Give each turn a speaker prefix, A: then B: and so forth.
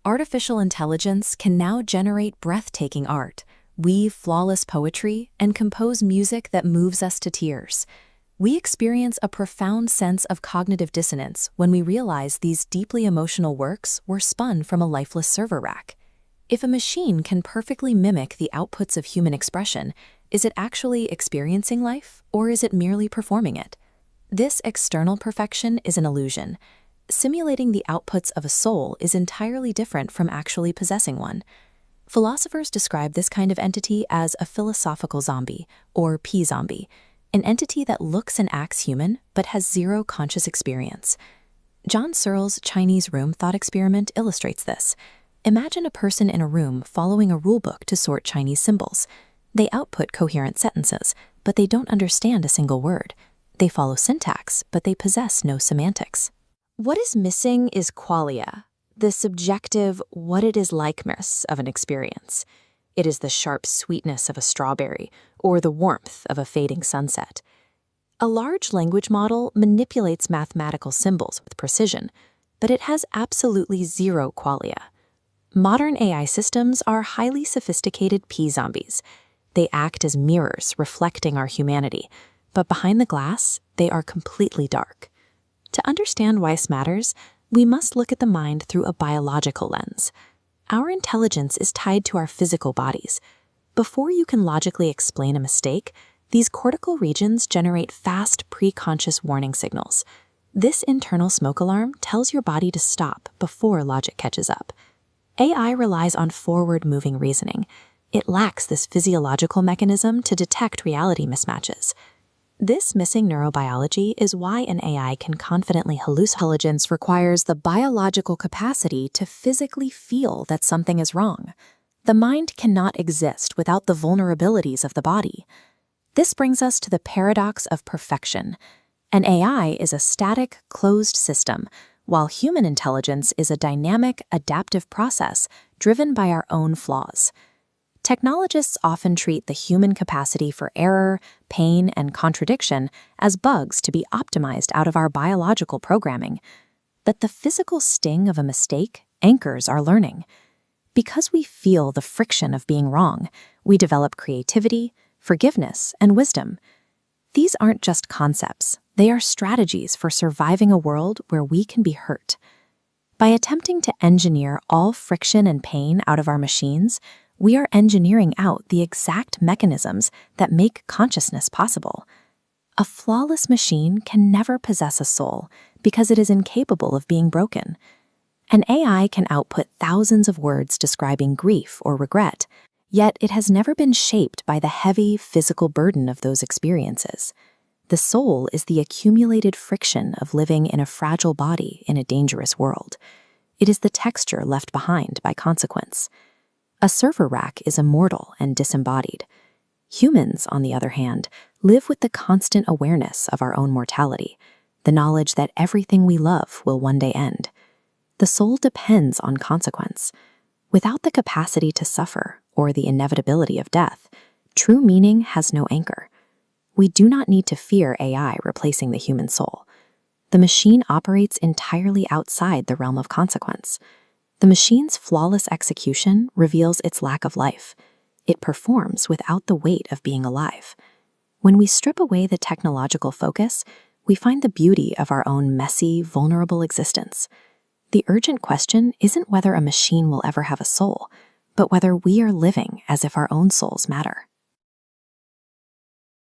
A: Artificial intelligence can now generate breathtaking art, weave flawless poetry, and compose music that moves us to tears. We experience a profound sense of cognitive dissonance when we realize these deeply emotional works were spun from a lifeless server rack. If a machine can perfectly mimic the outputs of human expression, is it actually experiencing life, or is it merely performing it? This external perfection is an illusion. Simulating the outputs of a soul is entirely different from actually possessing one. Philosophers describe this kind of entity as a philosophical zombie, or P-zombie, an entity that looks and acts human but has zero conscious experience. John Searle's Chinese room thought experiment illustrates this. Imagine a person in a room following a rulebook to sort Chinese symbols. They output coherent sentences, but they don't understand a single word. They follow syntax, but they possess no semantics. What is missing is qualia, the subjective what-it-is-likeness of an experience. It is the sharp sweetness of a strawberry or the warmth of a fading sunset. A large language model manipulates mathematical symbols with precision, but it has absolutely zero qualia. Modern AI systems are highly sophisticated P-zombies. They act as mirrors reflecting our humanity, but behind the glass, they are completely dark. To understand why this matters, we must look at the mind through a biological lens. Our intelligence is tied to our physical bodies. Before you can logically explain a mistake, these cortical regions generate fast preconscious warning signals. This internal smoke alarm tells your body to stop before logic catches up. AI relies on forward-moving reasoning. It lacks this physiological mechanism to detect reality mismatches. This missing neurobiology is why an AI can confidently hallucinate. Intelligence requires the biological capacity to physically feel that something is wrong. The mind cannot exist without the vulnerabilities of the body. This brings us to the paradox of perfection. An AI is a static, closed system, while human intelligence is a dynamic, adaptive process driven by our own flaws. Technologists often treat the human capacity for error, pain, and contradiction as bugs to be optimized out of our biological programming. But the physical sting of a mistake anchors our learning. Because we feel the friction of being wrong, we develop creativity, forgiveness, and wisdom. These aren't just concepts, they are strategies for surviving a world where we can be hurt. By attempting to engineer all friction and pain out of our machines, we are engineering out the exact mechanisms that make consciousness possible. A flawless machine can never possess a soul because it is incapable of being broken. An AI can output thousands of words describing grief or regret, yet it has never been shaped by the heavy physical burden of those experiences. The soul is the accumulated friction of living in a fragile body in a dangerous world. It is the texture left behind by consequence. A server rack is immortal and disembodied. Humans, on the other hand, live with the constant awareness of our own mortality, the knowledge that everything we love will one day end. The soul depends on consequence. Without the capacity to suffer or the inevitability of death, true meaning has no anchor. We do not need to fear AI replacing the human soul. The machine operates entirely outside the realm of consequence. The machine's flawless execution reveals its lack of life. It performs without the weight of being alive. When we strip away the technological focus, we find the beauty of our own messy, vulnerable existence. The urgent question isn't whether a machine will ever have a soul, but whether we are living as if our own souls matter.